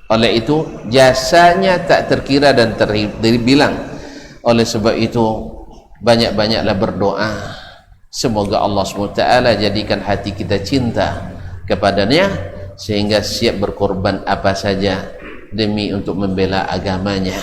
Oleh itu jasanya tak terkira dan terbilang. Oleh sebab itu banyak-banyaklah berdoa, semoga Allah SWT jadikan hati kita cinta kepadanya sehingga siap berkorban apa saja demi untuk membela agamanya,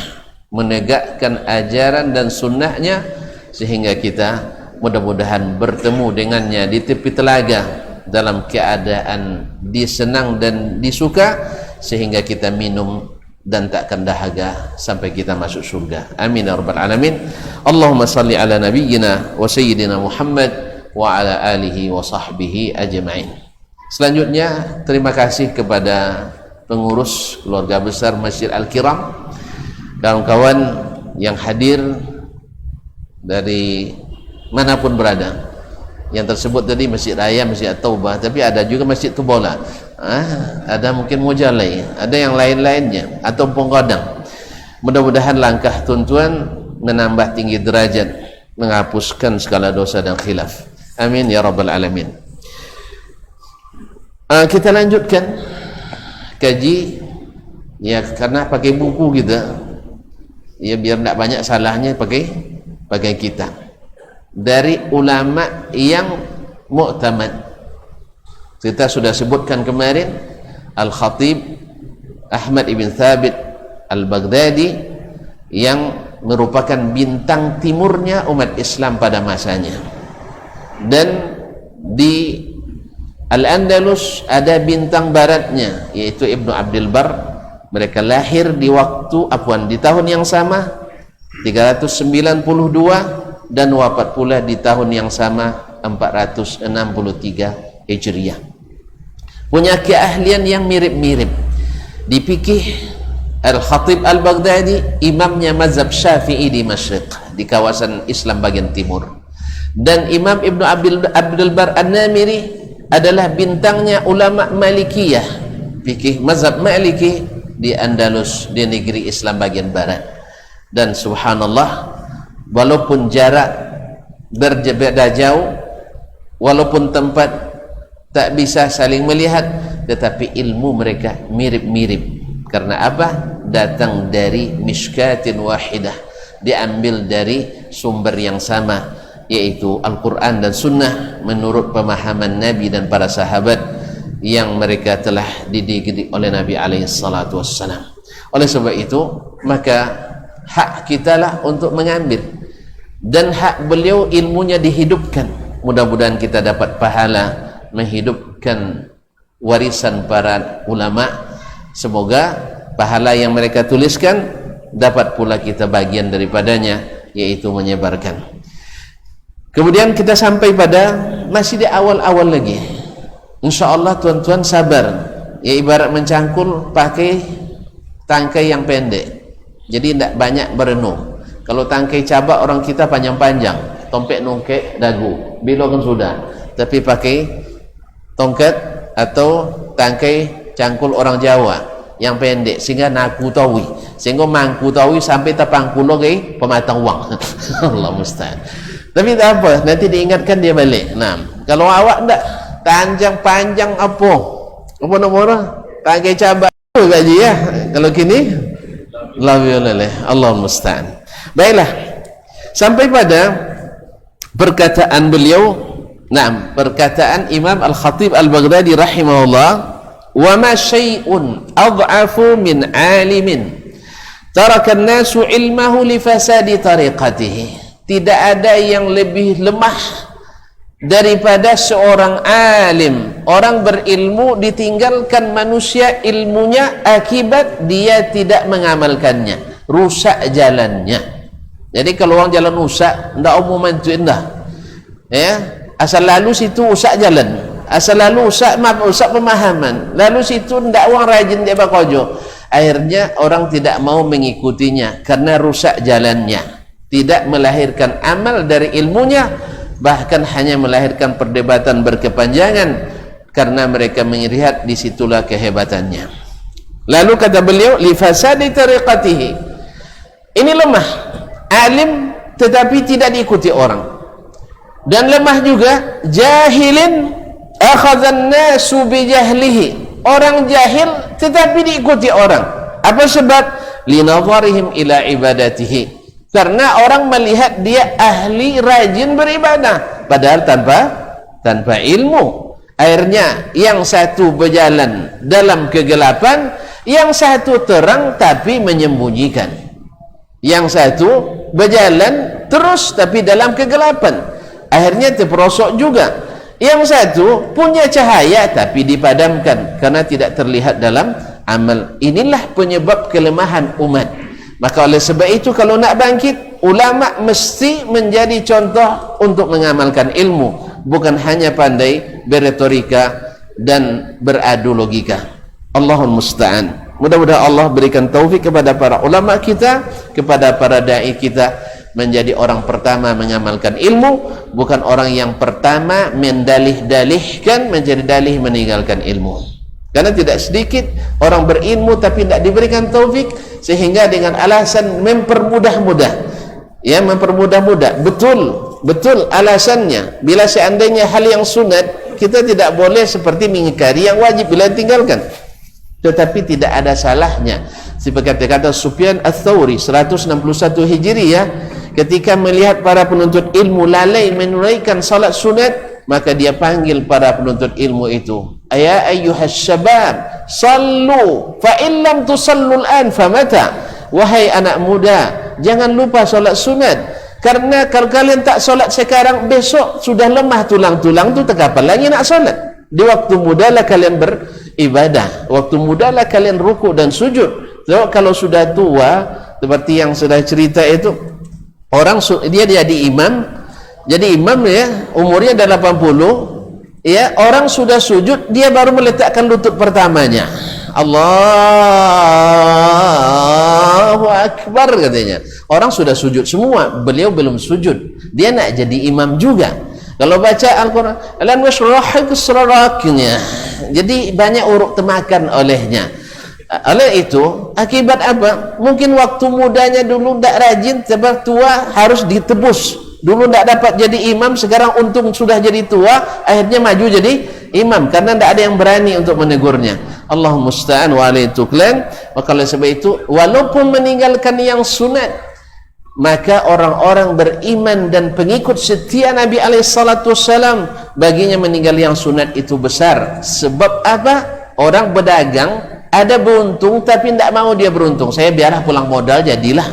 menegakkan ajaran dan sunnahnya, sehingga kita mudah-mudahan bertemu dengannya di tepi telaga dalam keadaan disenang dan disuka, sehingga kita minum dan takkan dahaga sampai kita masuk surga. Amin ya rabbal alamin. Allahumma salli ala nabiyyina wa sayyidina Muhammad wa ala alihi wa sahbihi ajma'in. Selanjutnya terima kasih kepada pengurus keluarga besar Masjid Al-Kiram, kawan-kawan yang hadir dari manapun berada. Yang tersebut tadi Masjid Raya, Masjid At-Taubah, tapi ada juga Masjid Tubola, ada mungkin Mujalai, ada yang lain-lainnya, atau Pongkodang. Mudah-mudahan langkah tuan-tuan menambah tinggi derajat, menghapuskan segala dosa dan khilaf. Amin ya rabbal alamin. Kita lanjutkan kaji, ya, karena pakai buku kita, ya, biar tidak banyak salahnya pakai kita. Dari ulama yang mu'tamad, kita sudah sebutkan kemarin Al-Khatib Ahmad ibn Thabit Al-Baghdadi, yang merupakan bintang timurnya umat Islam pada masanya. Dan di Al-Andalus ada bintang baratnya, yaitu Ibnu Abdul Bar. Mereka lahir di tahun yang sama 392, dan wafat pula di tahun yang sama 463 Hijriah. Punya keahlian yang mirip-mirip. Di fikih, Al-Khatib Al-Baghdadi imamnya mazhab Syafi'i di Masyriq, di kawasan Islam bagian timur. Dan Imam Ibnu Abdul Bar An-Namiri adalah bintangnya ulama Malikiyah, fikih mazhab Maliki di Andalus, di negeri Islam bagian barat. Dan subhanallah, walaupun jarak berbeda jauh, walaupun tempat tak bisa saling melihat, tetapi ilmu mereka mirip-mirip. Karena apa? Datang dari mishkatin wahidah, diambil dari sumber yang sama, yaitu Al-Quran dan Sunnah menurut pemahaman Nabi dan para sahabat yang mereka telah dididik oleh Nabi alaihissalatu wassalam. Oleh sebab itu, maka hak kitalah untuk mengambil, dan hak beliau ilmunya dihidupkan. Mudah-mudahan kita dapat pahala menghidupkan warisan para ulama. Semoga pahala yang mereka tuliskan dapat pula kita bagian daripadanya, yaitu menyebarkan. Kemudian kita sampai pada masih di awal-awal lagi. InsyaAllah tuan-tuan sabar, ya, ibarat mencangkul pakai tangkai yang pendek, jadi tidak banyak berenung. Kalau tangkai cabak orang kita panjang-panjang, tompek nongkek dagu, bilong sudah. Tapi pakai tongkat atau tangkai cangkul orang Jawa yang pendek, sehingga nakutawi, sehingga mangkutawi sampai tapangkulo ke pematang uang. Allah musta'an. Tapi tak apa, nanti diingatkan dia balik. Nah, kalau awak tak panjang-panjang apa nomor tangkai cabak gaji ya. Kalau kini Allah musta'an. Baiklah, sampai pada perkataan beliau, perkataan Imam Al-Khatib Al-Baghdadi rahimahullah, wa ma syai'un ad'afu min alimin taraka an-nasu ilmahu li fasadi tariqatihi. Tidak ada yang lebih lemah daripada seorang alim, orang berilmu ditinggalkan manusia ilmunya akibat dia tidak mengamalkannya, rusak jalannya. Jadi kalau orang jalan rusak, ndak umum mantuin dah, ya, asal lalu situ rusak jalan, asal lalu rusak pemahaman, lalu situ ndak orang rajin dia bakojo, akhirnya orang tidak mau mengikutinya karena rusak jalannya, tidak melahirkan amal dari ilmunya, bahkan hanya melahirkan perdebatan berkepanjangan karena mereka melihat disitulah kehebatannya. Lalu kata beliau, li fasadi tariqatihi, ini lemah, alim tetapi tidak diikuti orang. Dan lemah juga jahilin akhadhan nasu bijahlihi, orang jahil tetapi diikuti orang. Apa sebab? Linadharihim ila ibadatihi, karena orang melihat dia ahli rajin beribadah padahal tanpa ilmu. Akhirnya yang satu berjalan dalam kegelapan, yang satu terang tapi menyembunyikan. Yang satu berjalan terus tapi dalam kegelapan, akhirnya terperosok juga. Yang satu punya cahaya tapi dipadamkan karena tidak terlihat dalam amal. Inilah penyebab kelemahan umat. Maka oleh sebab itu kalau nak bangkit, ulama mesti menjadi contoh untuk mengamalkan ilmu, bukan hanya pandai beretorika dan beradu logika. Allahul musta'an. Mudah-mudahan Allah berikan taufik kepada para ulama kita, kepada para dai kita, menjadi orang pertama mengamalkan ilmu, bukan orang yang pertama mendalih-dalihkan menjadi dalih meninggalkan ilmu. Karena tidak sedikit orang berilmu tapi tidak diberikan taufik, sehingga dengan alasan mempermudah-mudah, ya, mempermudah-mudah, betul alasannya. Bila seandainya hal yang sunat, kita tidak boleh seperti mengingkari yang wajib bila tinggalkan. Tetapi tidak ada salahnya seperti kata Sufyan Ats-Tsauri 161 Hijriah, ketika melihat para penuntut ilmu lalai menunaikan salat sunat, maka dia panggil para penuntut ilmu itu, ya ayyuhas syabab sallu fa in lam tusallu al-an famata, wahai anak muda, jangan lupa salat sunat, karena kalau kalian tak solat sekarang, besok sudah lemah tulang-tulang tu, kapan lagi nak solat? Di waktu mudalah kalian beribadah, waktu mudalah kalian rukuk dan sujud. So, kalau sudah tua, seperti yang sudah cerita itu, orang dia jadi imam ya, umurnya dah 80, ya, orang sudah sujud, dia baru meletakkan lutut pertamanya. Allahu Akbar katanya. Orang sudah sujud semua, beliau belum sujud. Dia nak jadi imam juga. Kalau baca Al-Quran, lan washrahik sadraknya, jadi banyak uruk temakan olehnya. Oleh itu, akibat apa? Mungkin waktu mudanya dulu tak rajin, sebab tua harus ditebus. Dulu tak dapat jadi imam, sekarang untung sudah jadi tua, akhirnya maju jadi imam, karena tak ada yang berani untuk menegurnya. Allahumma musta'an wa alaihi tuklan. Maka oleh sebab itu, walaupun meninggalkan yang sunat, maka orang-orang beriman dan pengikut setia Nabi SAW, baginya meninggal yang sunat itu besar. Sebab apa? Orang berdagang, ada beruntung tapi tidak mau dia beruntung. Saya biarlah pulang modal jadilah.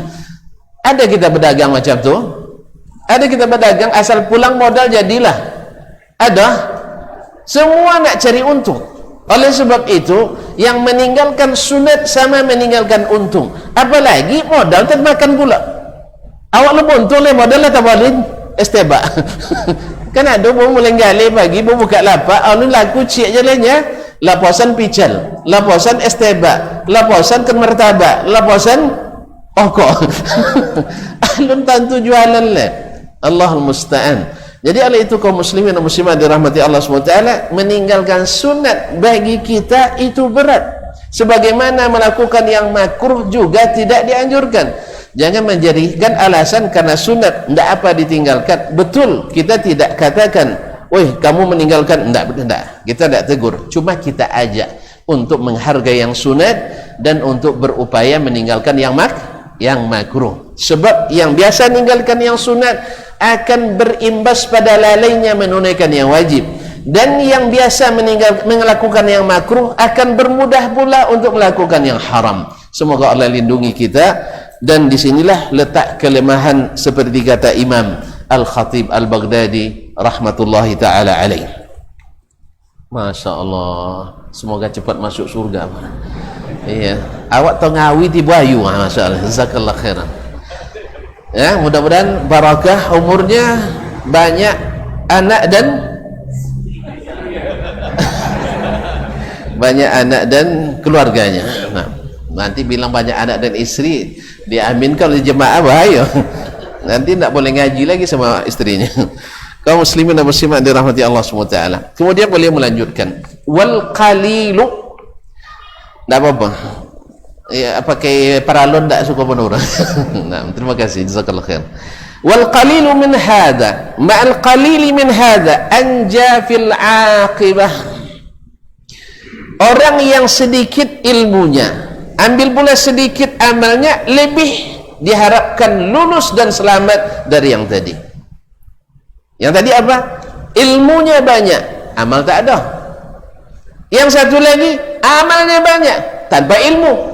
Ada kita berdagang macam tu? Ada kita berdagang asal pulang modal jadilah? Ada? Semua nak cari untung. Oleh sebab itu, yang meninggalkan sunat sama meninggalkan untung. Apalagi modal termakan pula. Awak lu buntung le modal lah tabalin esteba. Kan ada mau mulai gali pagi, mau buka lapak, alun laku cik jalannya, laposan pical, laposan esteba, laposan kemertaba, laposan oko. Alun tantu jualan le. Allahul musta'an. Jadi oleh itu kaum muslimin dan muslimat dirahmati Allah SWT, meninggalkan sunat bagi kita itu berat. Sebagaimana melakukan yang makruh juga tidak dianjurkan. Jangan menjadikan alasan karena sunat tidak apa ditinggalkan. Betul, kita tidak katakan, "Woi, kamu meninggalkan." Tidak. Kita tidak tegur. Cuma kita ajak untuk menghargai yang sunat dan untuk berupaya meninggalkan yang makruh. Sebab yang biasa meninggalkan yang sunat akan berimbas pada lalainya menunaikan yang wajib. Dan yang biasa melakukan yang makruh akan bermudah pula untuk melakukan yang haram. Semoga Allah lindungi kita. Dan disinilah letak kelemahan seperti kata Imam Al-Khatib Al-Baghdadi rahmatullahi ta'ala alaih. Masya Allah, semoga cepat masuk surga. Iya, awak tahu ngawi di bayu. Masya Allah, jazakallah khairan. Ya, mudah-mudahan barakah umurnya, banyak anak dan banyak anak dan keluarganya. Nah, nanti bilang banyak anak dan istri, diaminkan oleh jemaah, bahaya. Nanti tidak boleh ngaji lagi sama istrinya. Kaum muslimin dan muslimat dirahmati Allah SWT. Kemudian beliau melanjutkan, wal qalilu, tidak apa-apa ya, pakai paralon tidak suka penuh. Nah, terima kasih, jazakallah khair. Wal qalilu min hadha ma'al qalili min hadha anja fil aqibah. orang yang sedikit ilmunya, ambil pula sedikit amalnya, lebih diharapkan lulus dan selamat dari yang tadi. Yang tadi apa? Ilmunya banyak, amal tak ada. Yang satu lagi, amalnya banyak tanpa ilmu.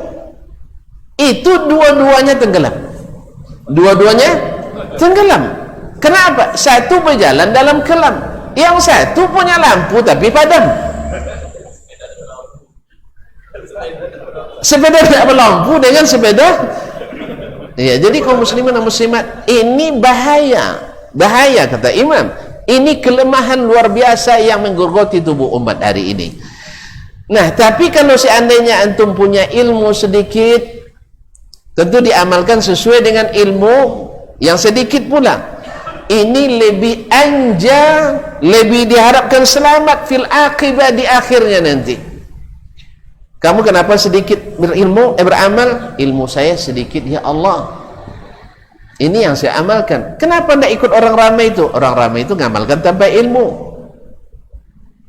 Itu dua-duanya tenggelam. Dua-duanya tenggelam. Kenapa? Satu berjalan dalam kelam, yang satu punya lampu tapi padam. Sepeda tak berlampu dengan sepeda. Ya, jadi kaum muslimin dan muslimat, ini bahaya. Bahaya kata Imam. Ini kelemahan luar biasa yang menggerogoti tubuh umat hari ini. Nah, tapi kalau seandainya antum punya ilmu sedikit, tentu diamalkan sesuai dengan ilmu yang sedikit pula. Ini lebih anja, lebih diharapkan selamat fil aqibah, di akhirnya nanti. Kamu kenapa sedikit berilmu, beramal? Ilmu saya sedikit, ya Allah. Ini yang saya amalkan. Kenapa tidak ikut orang ramai itu? Orang ramai itu ngamalkan tanpa ilmu.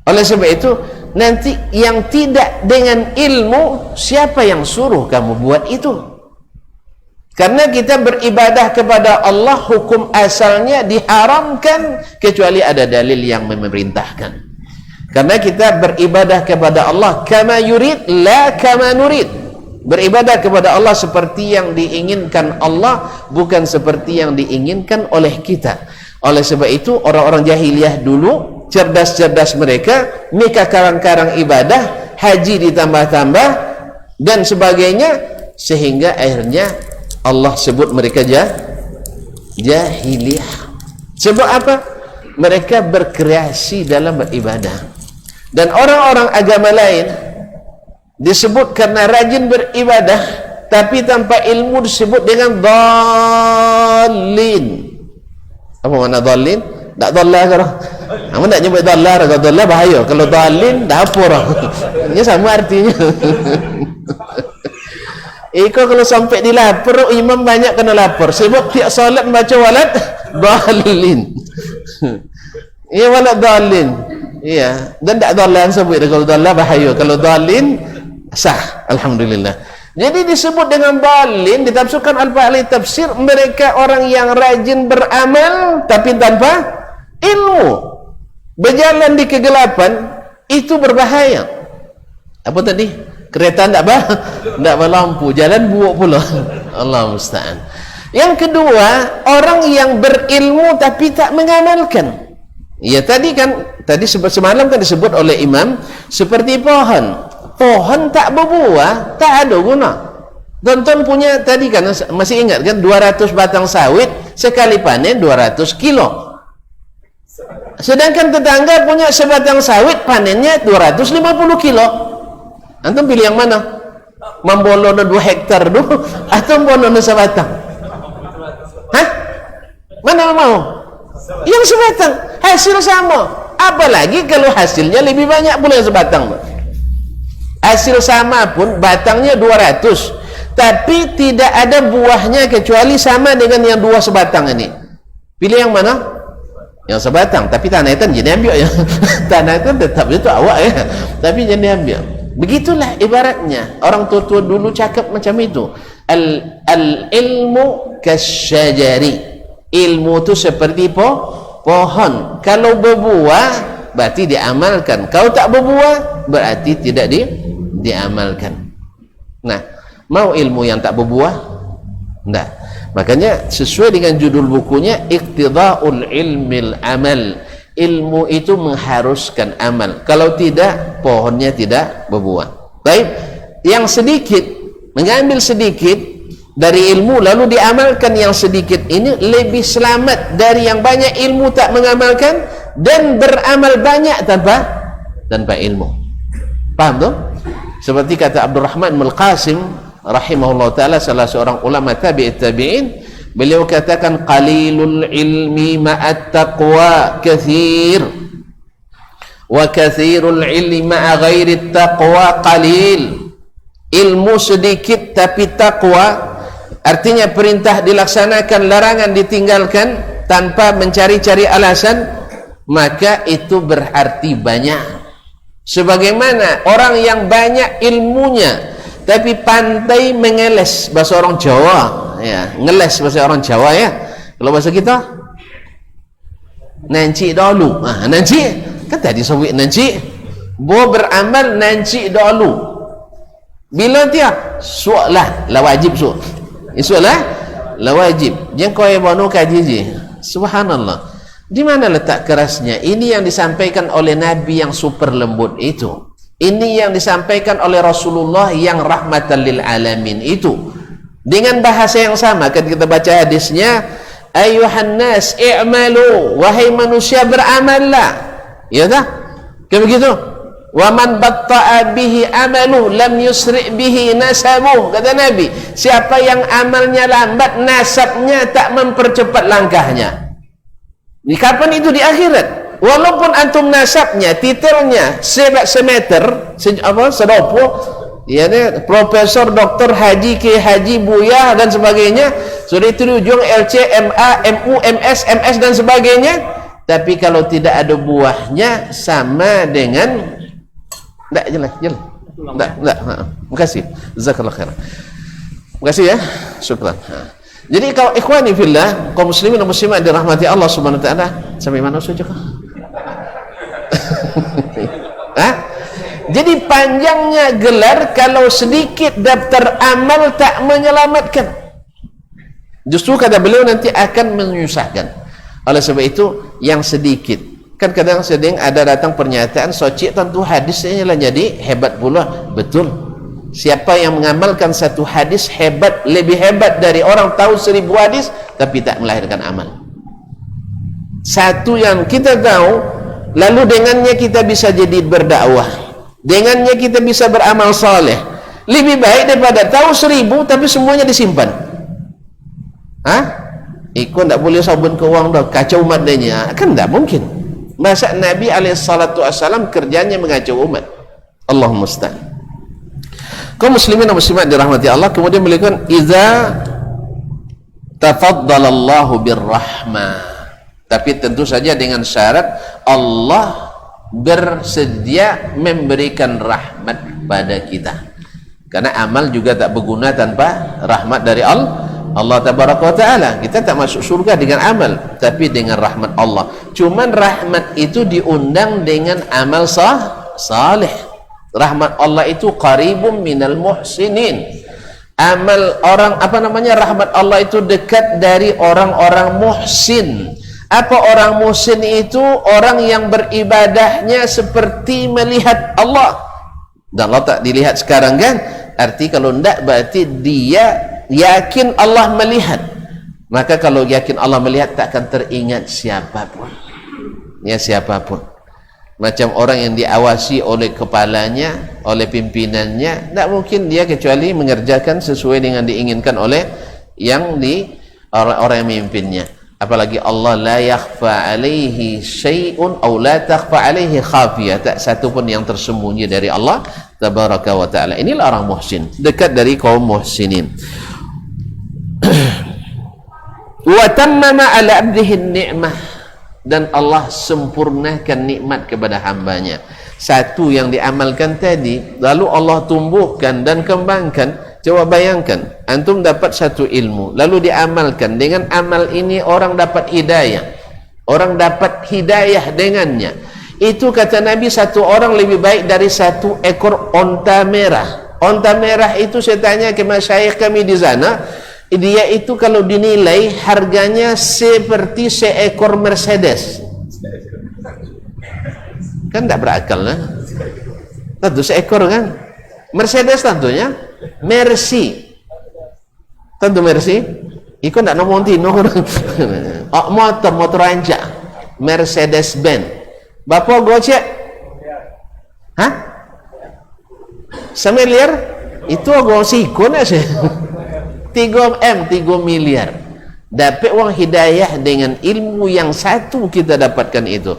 Oleh sebab itu, nanti yang tidak dengan ilmu, siapa yang suruh kamu buat itu? Karena kita beribadah kepada Allah, hukum asalnya diharamkan kecuali ada dalil yang memerintahkan. Karena kita beribadah kepada Allah kama yurid, la kama nurid. Beribadah kepada Allah seperti yang diinginkan Allah, bukan seperti yang diinginkan oleh kita. Oleh sebab itu, orang-orang jahiliyah dulu, cerdas-cerdas mereka, mereka karang-karang ibadah, haji ditambah-tambah dan sebagainya, sehingga akhirnya Allah sebut mereka jahiliyah. Sebab apa? Mereka berkreasi dalam beribadah. Dan orang-orang agama lain disebut karena rajin beribadah, tapi tanpa ilmu disebut dengan dhalin. Apa makna dhalin? Tak dhallah ke? Kamu tak nyebut dhallah, kalau dhallah bahaya. Kalau dhalin, dapur. Ini sama artinya. Iko kalau sampai di lapar, imam banyak kena lapar. Sebab tiap solat baca walad dhalin. Ia walad dhalin. Iya, dan tak dhallan sebut. Kalau dhallah bahaya, kalau dhalin sah, alhamdulillah. Jadi disebut dengan dhalin, ditafsirkan al-ahli tafsir, mereka orang yang rajin beramal tapi tanpa ilmu, berjalan di kegelapan, itu berbahaya. Apa tadi? Kereta tak berlampu, jalan buuk pula. Allah musta'an. Yang kedua, orang yang berilmu tapi tak mengamalkan. Ya, tadi semalam kan disebut oleh imam seperti pohon tak berbuah, tak ada guna. Tonton punya tadi kan, masih ingat kan, 200 batang sawit, sekali panen 200 kilo. Sedangkan tetangga punya sebatang sawit, panennya 250 kilo. Antum pilih yang mana? Membolono 2 hektar dulu atau membolono sebatang? Hah? Mana mau? Yang sebatang, hasil sama. Apalagi kalau hasilnya lebih banyak pula yang sebatang. Hasil sama pun, batangnya 200, tapi tidak ada buahnya kecuali sama dengan yang 2 sebatang ini. Pilih yang mana? Yang sebatang, tapi tanah itu jadi ambil ya. Tanah itu tetap itu awak ya, tapi jadi ambil. Begitulah ibaratnya. Orang tua-tua dulu cakap macam itu. Al-ilmu kasyajari. Ilmu itu seperti pohon. Kalau berbuah berarti diamalkan. Kalau tak berbuah berarti tidak diamalkan. Nah, mau ilmu yang tak berbuah? Tidak. Makanya sesuai dengan judul bukunya, Iqtida'ul ilmil amal. Ilmu itu mengharuskan amal. Kalau tidak, pohonnya tidak berbuah. Baik, yang sedikit, mengambil sedikit dari ilmu lalu diamalkan yang sedikit ini lebih selamat dari yang banyak ilmu tak mengamalkan dan beramal banyak tanpa ilmu. Paham tu? Seperti kata Abdurrahman bin Qasim rahimahullah ta'ala, salah seorang ulama tabi'in, beliau katakan qalilul ilmi ma'at taqwa kathir wa kathirul ilmi ma'a ghairi taqwa qalil. Ilmu sedikit tapi taqwa, artinya perintah dilaksanakan, larangan ditinggalkan tanpa mencari-cari alasan, maka itu berarti banyak. Sebagaimana orang yang banyak ilmunya tapi pandai mengeles, bahasa orang Jawa ya, ngeles bahasa orang Jawa ya. Kalau bahasa kita nanci dulu. Nanci kan tadi sebut nanci. Bo beramal nanci dulu. Bila dia sualah la wajib su. Isulah la wajib. Jangan kau bono kaji je. Subhanallah. Di mana letak kerasnya? Ini yang disampaikan oleh Nabi yang super lembut itu. Ini yang disampaikan oleh Rasulullah yang rahmatan lil alamin itu. Dengan bahasa yang sama kan kita baca hadisnya, ayuhan nas i'malu, wahai manusia beramallah. Ya dah? Kayak begitu. Wa man batta'a bihi amalu lam yusri' bihi nasabuh, kata Nabi. Siapa yang amalnya lambat, nasabnya tak mempercepat langkahnya. Di kapan itu? Di akhirat. Walaupun antum nasabnya, titelnya semeter, sedopo, ya ne, profesor, doktor, haji, ke haji, buya dan sebagainya, sudah itu di ujung LC, MA, MU, MS, MS dan sebagainya. Tapi kalau tidak ada buahnya, sama dengan enggak jelas. Enggak. Makasih. Jazakallahu khairan. Makasih ya. Syukran. Jadi kalau ikhwani fillah, kaum muslimin dan muslimat dirahmati Allah Subhanahu wa taala, sampai mana saja kah? Jadi panjangnya gelar kalau sedikit daftar amal tak menyelamatkan. Justru kata beliau nanti akan menyusahkan. Oleh sebab itu yang sedikit. Kan kadang sedang ada datang pernyataan soci tentu hadisnya lah jadi hebat pula. Betul. Siapa yang mengamalkan satu hadis hebat, lebih hebat dari orang tahu 1000 hadis tapi tak melahirkan amal. Satu yang kita tahu, lalu dengannya kita bisa jadi berdakwah, dengannya kita bisa beramal saleh, lebih baik daripada tahu 1000 tapi semuanya disimpan. Ikut tak boleh sabun ke uang dah, kacau umat dia, kan tak mungkin. Masa Nabi SAW kerjanya mengacau umat. Allahumma musta'an. Kaum muslimin dan muslimat dirahmati Allah, kemudian melakukan iza tafaddalallahu birrahmah, tapi tentu saja dengan syarat Allah bersedia memberikan rahmat pada kita, karena amal juga tak berguna tanpa rahmat dari Allah tabaraka wa ta'ala. Kita tak masuk surga dengan amal, tapi dengan rahmat Allah. Cuman rahmat itu diundang dengan amal saleh. Rahmat Allah itu qaribum minal muhsinin. Amal orang rahmat Allah itu dekat dari orang-orang muhsin. Apa orang muhsin itu? Orang yang beribadahnya seperti melihat Allah. Dan Allah tak dilihat sekarang kan? Arti kalau tidak berarti dia yakin Allah melihat. Maka kalau yakin Allah melihat tak akan teringat siapapun. Ya, siapapun. Macam orang yang diawasi oleh kepalanya, oleh pimpinannya, tak mungkin dia kecuali mengerjakan sesuai dengan diinginkan oleh yang orang yang memimpinnya. Apalagi Allah la yakhfa alaihi syai'un aw la takhfa alaihi khafiyah, tak satu pun yang tersembunyi dari Allah tabaraka wa ta'ala. Inilah orang muhsin, dekat dari kaum muhsinin. Wa tammama ala abdihi ni'mah, dan Allah sempurnakan nikmat kepada hambanya. Satu yang diamalkan tadi, lalu Allah tumbuhkan dan kembangkan. Coba bayangkan, antum dapat satu ilmu, lalu diamalkan. Dengan amal ini orang dapat hidayah, orang dapat hidayah dengannya. Itu kata Nabi, satu orang lebih baik dari 1 ekor onta merah. Onta merah itu saya tanya ke masyayikh kami di sana, dia itu kalau dinilai harganya seperti seekor Mercedes. Kan tak berakal lah. Tentu seekor kan. Mercedes tentunya. Mercy. Tentu Mercy. Ikut tak nomor tino. Motor rancak. Mercedes Benz. Bapak gocek? Hah? Semiliar? Itu agak sikun ya sih. 3 miliar. Dapat uang hidayah dengan ilmu yang satu kita dapatkan itu.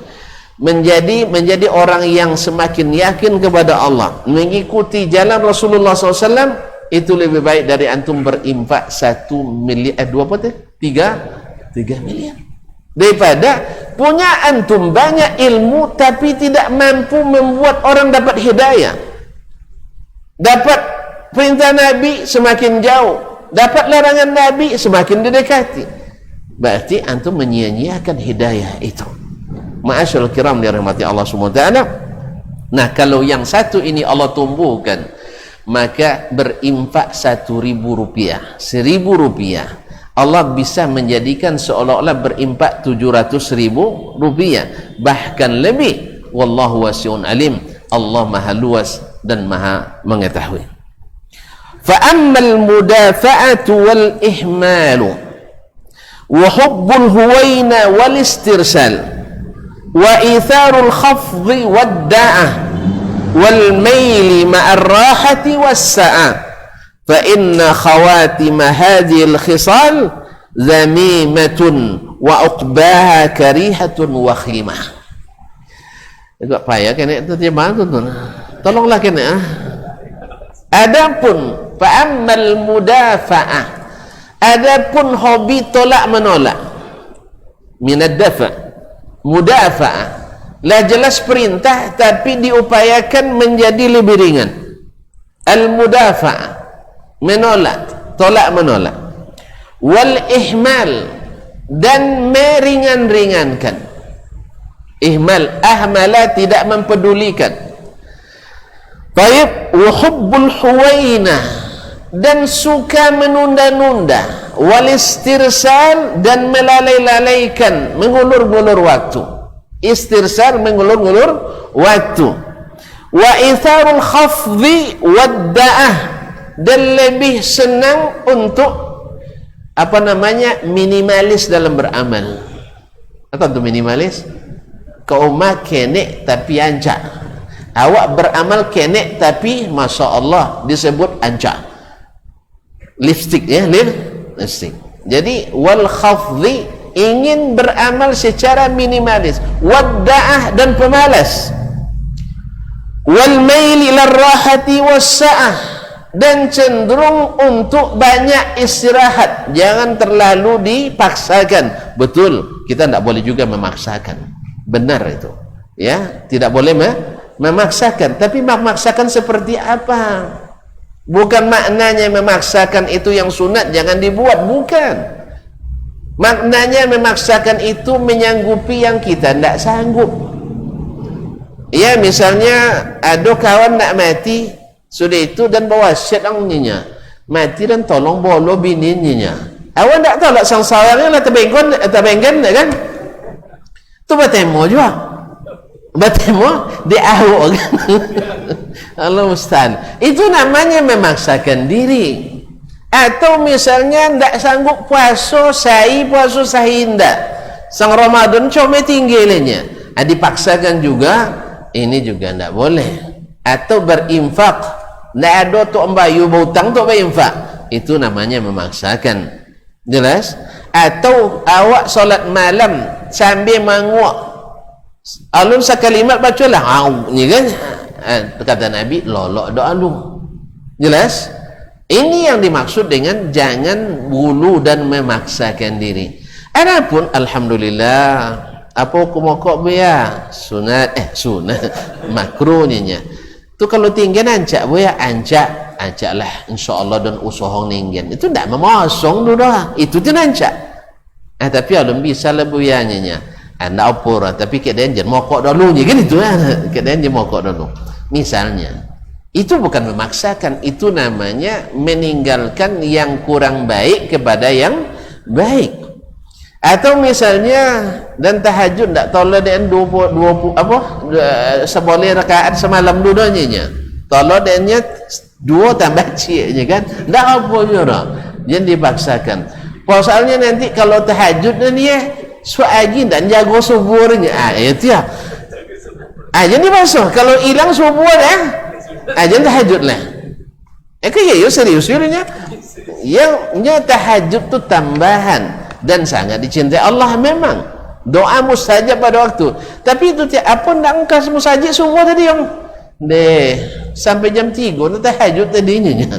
Menjadi orang yang semakin yakin kepada Allah, mengikuti jalan Rasulullah SAW, itu lebih baik dari antum berimpak 1 miliar, 3 miliar. daripada punya antum banyak ilmu tapi tidak mampu membuat orang dapat hidayah, dapat perintah Nabi semakin jauh, dapat larangan Nabi semakin didekati. Berarti antum menyia-nyiakan hidayah itu. Ma'asyarul kiram dirahmati Allah SWT. Nah, kalau yang satu ini Allah tumbuhkan, maka berinfak 1.000 rupiah, 1.000 rupiah Allah bisa menjadikan seolah-olah berimpak 700.000 rupiah, bahkan lebih. Wallahu wasi'un alim. Allah maha luas dan maha mengetahui. Fa ammal mudafa'atu wal ihmalu wa hubbul huwaina wal istirsal wa itharul khafdhi wad da'ah wal maili ma'ar rahati was sa'a fa inna khawatim hadhihi al khisal zamimatun wa uqbaha karihatun wa khimah. Agak payah kena terjemah tu. Tolonglah kena. Adapun fa ammal mudafa'ah, adapun hobi tolak menolak, minad dafa, mudafa'ah lah jelas perintah tapi diupayakan menjadi lebih ringan. Al mudafa'ah, menolak, tolak menolak. Wal ihmal, dan meringan-ringankan. Ihmal, ahmala, tidak mempedulikan. Baik, wa hubbul huwainah, dan suka menunda-nunda. Wal istirsal, dan melalai-lalaikan, mengulur-ngulur waktu. Istirsal, mengulur-ngulur waktu. Wa itharul khafdhi wad da'ah, dan lebih senang untuk minimalis dalam beramal. Apa itu minimalis? Kau mah kenek tapi ancak, awak beramal kenek tapi masya Allah disebut ancak. Lipstick ya, lipstick. Jadi wal khafdhi, ingin beramal secara minimalis, wad da'ah, dan pemalas. Wal maili lar rahati was sa'ah, dan cenderung untuk banyak istirahat, jangan terlalu dipaksakan. Betul, kita tidak boleh juga memaksakan, benar itu ya, tidak boleh memaksakan. Tapi memaksakan seperti apa? Bukan maknanya memaksakan itu yang sunat jangan dibuat, bukan. Maknanya memaksakan itu menyanggupi yang kita tidak sanggup. Ya, misalnya ada kawan nak mati sudah itu dan bawa syed angnya mati dan tolong bolo bininya, awak tak tahu lah sangsaranya lah terbenggan kan, tu bertemu juga, bertemu di awak kan. Allah Ustaz, itu namanya memaksakan diri. Atau misalnya tidak sanggup puasa sahinda sang Ramadan cuma tinggalnya, dipaksakan juga, ini juga tidak boleh. Atau berinfak, tidak ada tu ambayu berhutang tu berinfak, itu namanya memaksakan. Jelas? Atau awak solat malam sambil menguak, alun sekalimat bacalah ni kan, kata Nabi lolok doa lu. Jelas? Ini yang dimaksud dengan jangan bulu dan memaksakan diri. Adapun alhamdulillah apa hukum biya sunat makruhnya tu kalau tinggi ancak boya ancaklah insyaallah dan usaha ningen itu tidak memasong dulu dah, itu tu ancak. Tapi alun bisa lah buyanya anda opor tapi keadaan jangan mokok dulu kan, itu keadaan jangan mokok dulu misalnya. Itu bukan memaksakan, itu namanya meninggalkan yang kurang baik kepada yang baik. Atau misalnya dan tahajud tak tolong dengan 20 seboleh rakaat semalam dudanya, tolong dengannya 2 tambah ciknya kan, tak apa juga jangan dipaksakan. Pasalnya nanti kalau tahajud ni suagi dan jago subuhnya, itu ya jadi masuk kalau hilang subuh jangan tahajud lah. Ya serius yang tahajud tu tambahan dan sangat dicintai Allah memang. Doa mustajab pada waktu. Tapi itu apa nak engkas mustajab subuh tadi yang sampai jam 3 nak tahajud tadinya.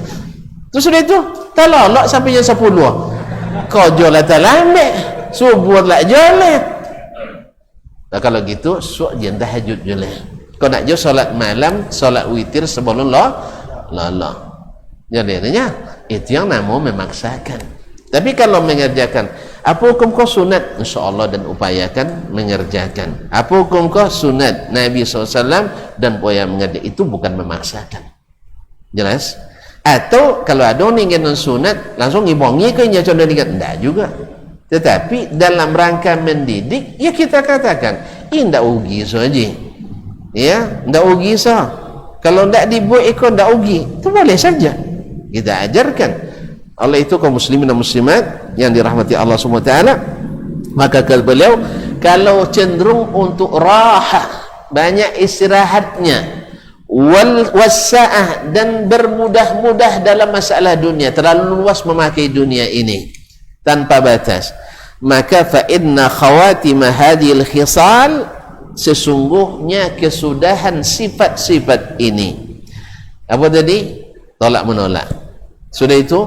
Tu sudah itu talolok sampai jam 10. Kau jual tak lambat. subuh lah joleh. Nah, kalau gitu sok je tahajud joleh. Kau nak je solat malam, solat witir sebelum Allah. Jadinya itu yang nama memaksakan. Tapi kalau mengerjakan, apa hukum kau sunat? InsyaAllah dan upayakan mengerjakan. Apa hukum kau sunat Nabi SAW dan upaya mengerjakan, itu bukan memaksakan. Jelas? Atau kalau ada orang ingin sunat langsung ngibongi ke nya contoh ingat, enggak juga. Tetapi dalam rangka mendidik, ya kita katakan ini ndak ugi saja, ya ndak ugi sah. Kalau ndak dibuat ikut ndak ugi, itu boleh saja kita ajarkan. Oleh itu kaum muslimin dan muslimat yang dirahmati Allah SWT, maka kata beliau, kalau cenderung untuk raha, banyak istirahatnya, wasa'ah, dan bermudah-mudah dalam masalah dunia, terlalu luas memakai dunia ini tanpa batas, maka fa inna khawatima hadhil khisal, sesungguhnya kesudahan sifat-sifat ini. Apa tadi? Tolak menolak. Sudah itu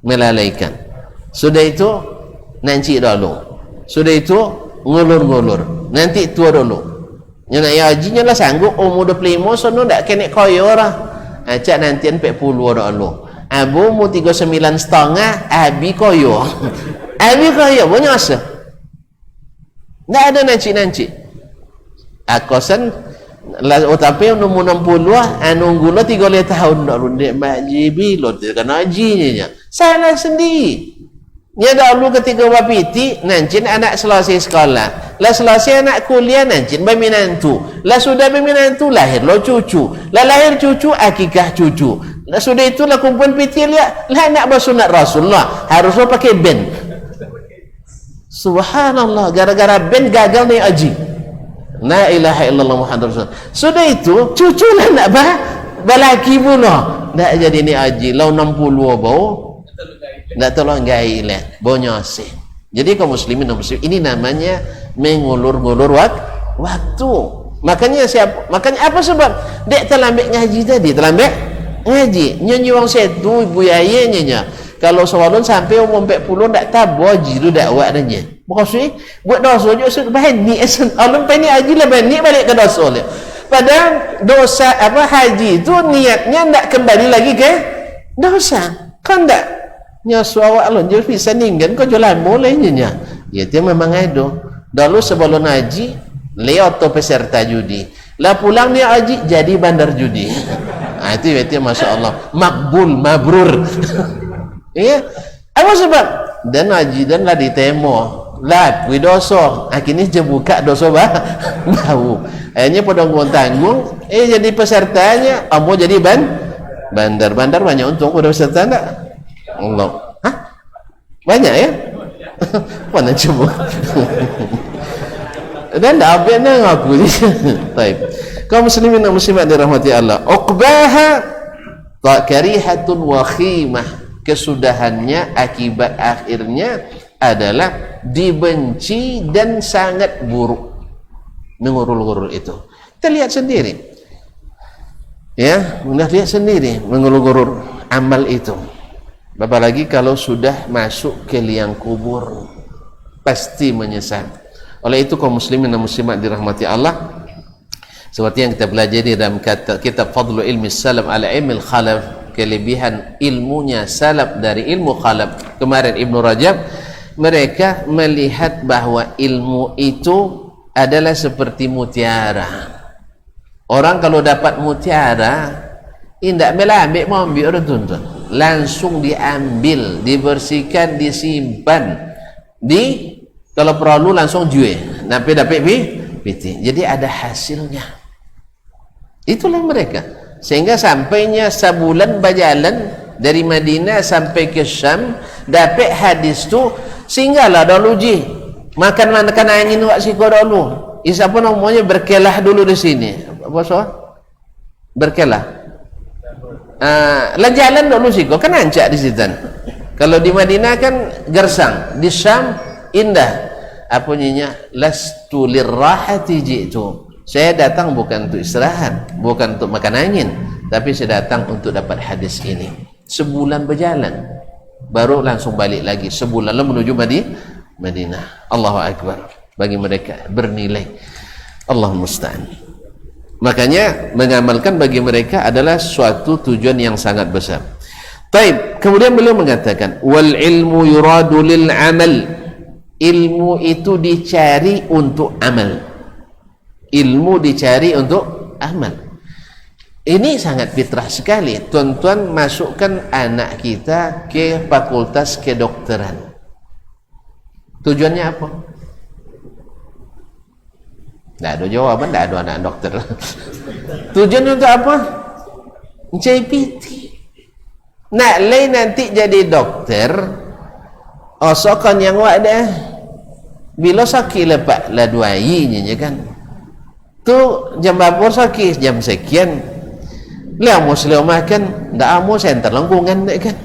melalaikan. Sudah itu nanti dulu. Sudah itu ngulur-ngulur. Nanti tua dulu. Yang nak hajinya lah sanggup umur 25 sono ndak kena koyo lah. Acak nanti 40 dulu. Abu mu 39,5 abi koyo. Abi koyo banyak asa. Ndak ada nanti. Akosan lah tapi umur 60 anu gula 3 tahun dak rundik majibi lo kena hajinya. Salah sendiri. Nya dahulu ketika wapiti nancin anak selesai sekolah. Lah selesai anak kuliah nancin berminantu. Lah sudah berminantu lahir lo cucu. Lah lahir cucu akikah cucu. Lah sudah itulah kumpul piti lihat lah anak bersunat Rasulullah harus lo pakai band. Subhanallah, gara-gara band gagal nih haji. La ilaha illallah Muhammadur Rasul. Sudah itu cucu lah nak balaki pula. Ndak jadi ni haji lau 60 bau. Ndak tolong gai lah bonyose. Jadi kaum muslimin dan muslim, ini namanya mengulur-ngulur waktu. Makanya apa sebab dek terlambat ngaji tadi, terlambat ngaji. Nyanyi wong setu ibu ayahnya. Kalau seorang sampai umur 40 ndak tahu haji tu dakwah adanya. Maksudnya buat dosa je usut bani Allah pani haji lah bani balik ke dosa dia. Padahal dosa apa haji itu niatnya ndak kembali lagi ke dosa. Kan ndak nyasu awak lo jadi bisa ninggan kau jualan bolehnya nya. Ya dia memang ada. Dulu sebelum haji lewat peserta judi. Lah pulang dia haji jadi bandar judi. Ah itu masya Allah makbul mabrur. Iya. Apa sebab? Dan haji dan lah ditemo. Lah dosa. Akhirnya je buka dosa bau. Akhirnya pada tanggung jadi pesertanya kamu jadi bandar banyak untung pada peserta enggak? Allah. Hah? Banyak ya? Mana coba? Dan dah habis nak ngaku ni. Baik. Kaum muslimin dan muslimat dirahmati Allah. Uqbaha karihatun wa khimah. Kesudahannya akibat akhirnya adalah dibenci dan sangat buruk. Mengurul-ngurul itu. Kita lihat sendiri. Ya, mudah lihat sendiri mengurul-ngurul amal itu. Apalagi kalau sudah masuk ke liang kubur, pasti menyesal. Oleh itu kaum muslimin dan muslimat dirahmati Allah, seperti yang kita belajar di dalam kitab Fadlu Ilmi Salaf ala Ilmi Khalaf, kelebihan ilmunya salaf dari ilmu khalaf. Kemarin Ibnu Rajab, mereka melihat bahwa ilmu itu adalah seperti mutiara. Orang kalau dapat mutiara, indak ambil mau ambil orang tuntun. Langsung diambil, dibersihkan, disimpan, kalau perlu langsung jual. Napi dapat piti. Jadi ada hasilnya. Itulah mereka. Sehingga sampainya sebulan berjalan dari Madinah sampai ke Syam, dapat hadis tu, singgahlah dulu ji. Makan angin wak siko dulu. Isa pun namanya berkelah dulu di sini. Apa soal? Berkelah. Lah jalan dulu sih, kan ancak di situ. Kalau di Madinah kan gersang, di Syam indah. Apa nyinya? Lastu lirrahati jitu. Saya datang bukan untuk istirahat, bukan untuk makan angin, tapi saya datang untuk dapat hadis ini. Sebulan berjalan, baru langsung balik lagi. Sebulan lah menuju Madinah. Allahu Akbar. Bagi mereka bernilai. Allah musta'an. Makanya mengamalkan bagi mereka adalah suatu tujuan yang sangat besar. Baik, kemudian beliau mengatakan wal ilmu yuradu lil amal. Ilmu itu dicari untuk amal. Ilmu dicari untuk amal. Ini sangat fitrah sekali. Tuan-tuan masukkan anak kita ke fakultas kedokteran. Tujuannya apa? Tidak ada jawaban, tidak ada anak dokter. Tujuan untuk apa? Mencari PT. Nak lay nanti jadi dokter, osokan yang wak dah. Bila sakit lepak lah dua inya kan. Tu jam berapa sakit? Jam sekian. Lama selalu makan, tak amu center lengkungan dek kan.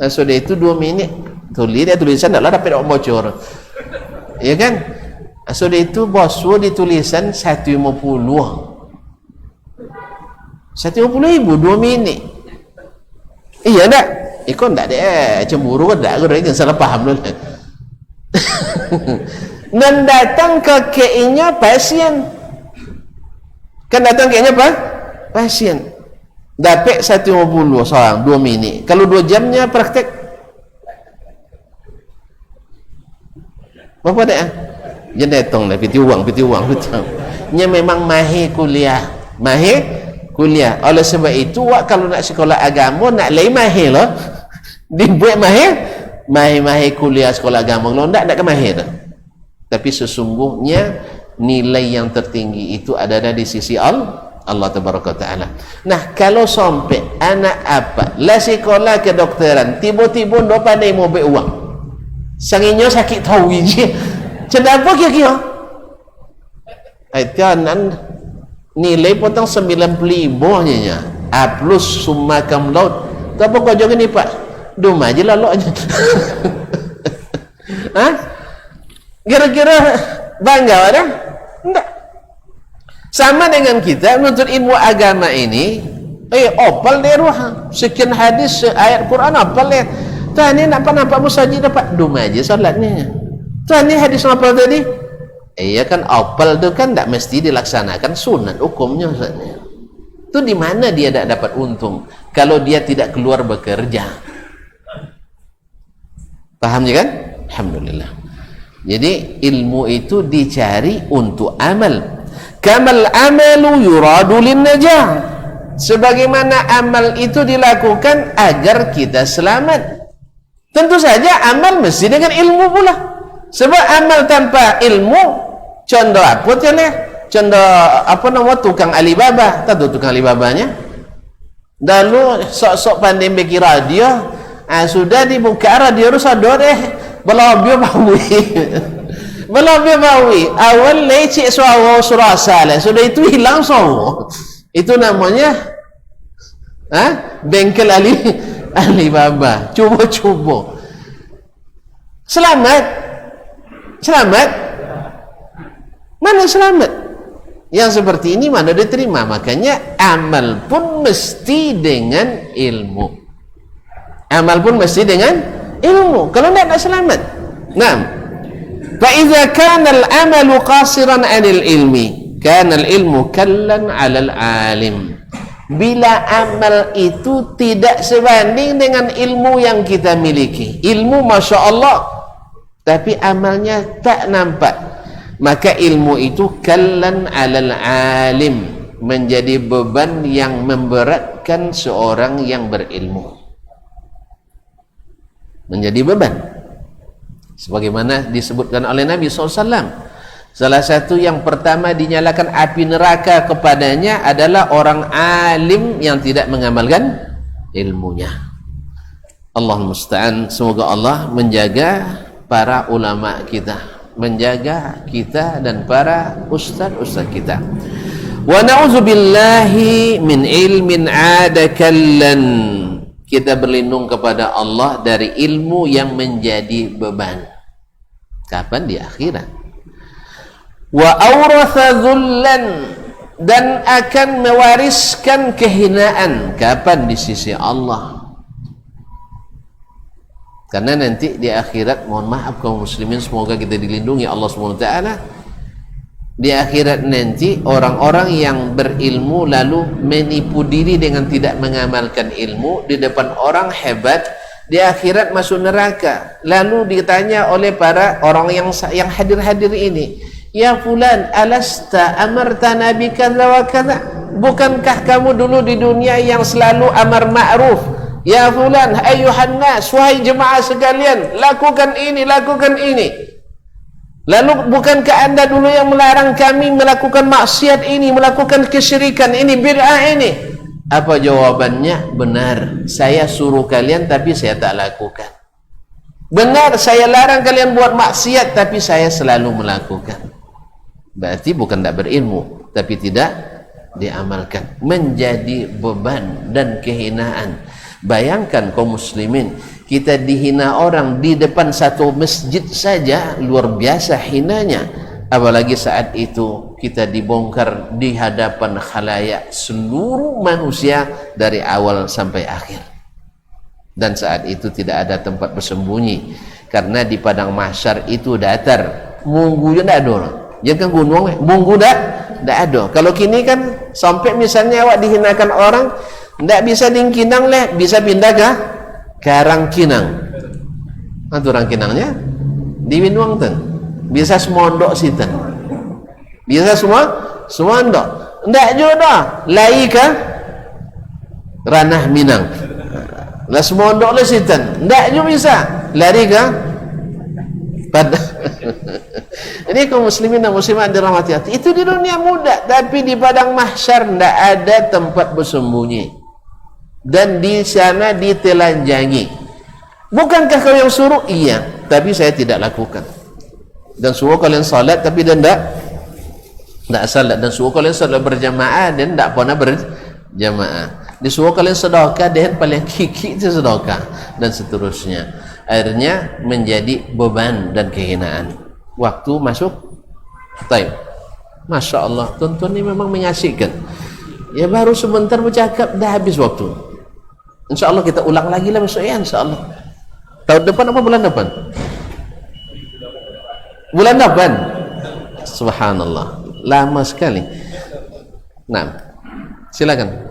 So dia itu 2 minit. Tulisan tak lah dapat bocor. Ya kan? So dia itu boswo di tulisan 150. 150,000 2 minit. Iya tak? Ikon tak ada cemburu kan tak? Aku salah paham dulu. Dan datang ke KI-nya pasien. Kan datang KI-nya apa? Pasien. Dapat 150 seorang 2 minit. Kalau 2 jamnya praktek berapa dah? Jangan datang lah piti uang. Nya memang mahir kuliah. Oleh sebab itu wak kalau nak sekolah agama nak lain mahir lah. Dibuat mahir kuliah sekolah agama. Kalau tak ke mahir dah. Tapi sesungguhnya nilai yang tertinggi itu ada di sisi Allah Tabaraka Ta'ala. Nah, kalau sampai anak apa lah sekolah kedokteran tiba-tiba dah pandai mau ambil uang, sanginyo sakit tahu je kenapa kira-kira itu anak nilai potong 95 nya A plus summa kam laut apa kau jangan ni pak duma je lalok je. Ha? Kira-kira bangga ada? Enggak. Sama dengan kita menuntut ilmu agama ini, opal deh ruh sekian hadis ayat Quran opal deh. Tuhan ni nampak musajid dapat duma aja salatnya. Tuhan ni hadis apa tadi? Iya kan opal tu kan tak mesti dilaksanakan sunat hukumnya Ustaznya. Tu di mana dia tak dapat untung kalau dia tidak keluar bekerja. Paham je kan? Alhamdulillah. Jadi ilmu itu dicari untuk amal. Kamal amalu yuradu lin najah. Sebagaimana amal itu dilakukan agar kita selamat. Tentu saja amal mesti dengan ilmu pula. Sebab amal tanpa ilmu, contoh apa tu ni? Contoh apa nama tukang Alibaba? Tahu tukang Alibabanya? Dulu sok-sok pandai bikin radio, sudah dibuka radio rusak deh. Belabio bawi. Belabio bawi. Awal lecik surah salah. Sudah itu hilang semua. Itu namanya bengkel Alibaba. Cuba-cuba. Selamat. Mana selamat? Yang seperti ini mana diterima? Makanya amal pun mesti dengan ilmu. Amal pun mesti dengan ilmu. Kalau tidak selamat. Naam. Fa idza kana al-amalu qasiran 'anil ilmi, kana al-ilmu kallan 'alal 'alim. Bila amal itu tidak sebanding dengan ilmu yang kita miliki. Ilmu Masya Allah, tapi amalnya tak nampak. Maka ilmu itu kallan 'alal 'alim, menjadi beban yang memberatkan seorang yang berilmu. Menjadi beban. Sebagaimana disebutkan oleh Nabi SAW, salah satu yang pertama dinyalakan api neraka kepadanya adalah orang alim yang tidak mengamalkan ilmunya. Allah musta'an. Semoga Allah menjaga para ulama kita, menjaga kita dan para ustaz-ustaz kita. Wa na'udzubillahi min ilmin 'ada kallan. Kita berlindung kepada Allah dari ilmu yang menjadi beban. Kapan? Di akhirat. Wa awratha dhullan, dan akan mewariskan kehinaan. Kapan? Di sisi Allah. Karena nanti di akhirat, mohon maaf kaum muslimin, semoga kita dilindungi Allah SWT. Di akhirat nanti orang-orang yang berilmu lalu menipu diri dengan tidak mengamalkan ilmu di depan orang hebat, di akhirat masuk neraka. Lalu ditanya oleh para orang yang hadir-hadir ini, ya fulan, alasta amartana bikadza wa kadza? Bukankah kamu dulu di dunia yang selalu amar ma'ruf? Ya fulan, ayuhan nas, wahai jemaah sekalian, lakukan ini, lakukan ini. Lalu bukankah anda dulu yang melarang kami melakukan maksiat ini, melakukan kesyirikan ini, bid'ah ini? Apa jawabannya? Benar, saya suruh kalian tapi saya tak lakukan. Benar, saya larang kalian buat maksiat tapi saya selalu melakukan. Berarti bukan tak berilmu, tapi tidak diamalkan, menjadi beban dan kehinaan. Bayangkan kaum muslimin, kita dihina orang di depan satu masjid saja luar biasa hinanya, apalagi saat itu kita dibongkar di hadapan khalayak seluruh manusia dari awal sampai akhir. Dan saat itu tidak ada tempat bersembunyi, karena di padang mahsyar itu datar, munggunya tidak ada orang. Jangan gunung, munggu tidak ada. Kalau kini kan sampai misalnya awak dihinakan orang, tidak bisa di Kinang leh, bisa pindah ke Karangkinang. Itu orang Kinangnya di Winuang ten, bisa semondok situ, bisa semua ndok. Tidak jodoh, lai ke Ranah Minang, lah semondok le situ, tidak juga bisa lari ke pada. Ini kaum muslimin dan muslimat dirahmati Allah. Itu di dunia muda, tapi di padang mahsyar tidak ada tempat bersembunyi, dan di sana ditelanjangi. Bukankah kau yang suruh? Iya, tapi saya tidak lakukan. Dan suruh kalian salat tapi dia tidak salat. Dan suruh kalian salat berjamaah dan tidak pernah berjamaah. Disuruh kalian sedekah dan paling kiki itu sedekah, dan seterusnya. Akhirnya menjadi beban dan kehinaan. Waktu masuk time, Masya Allah, tuan-tuan ini memang menyaksikan. Ya baru sebentar bercakap dah habis waktu. Insya Allah kita ulang lagi lah besok ya, insya Allah. Tahun depan apa bulan depan? Bulan depan. Subhanallah, lama sekali. Nah, silakan.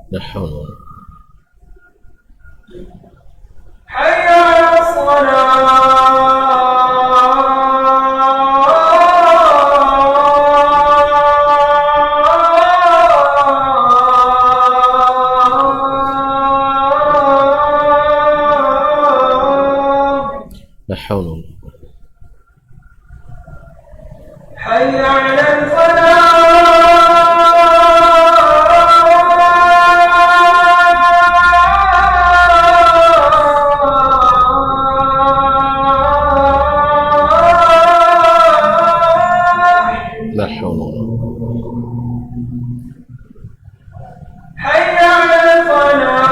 La haula. Hayya 'alas shalah. La haula. حي على الفلاح. لا حول ولا قوة. حي على الفلاح.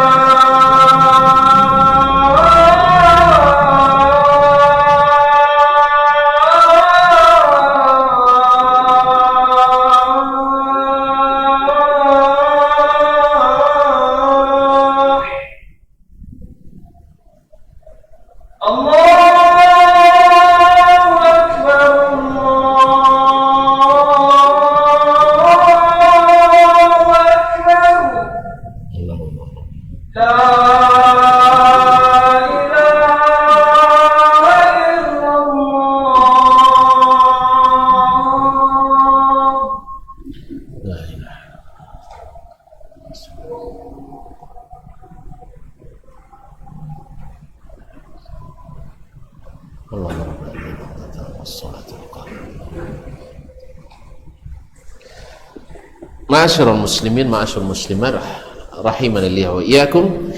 Ma'asyiral muslimin, ma'asyiral muslimat, rahimanallahu wa iyyakum.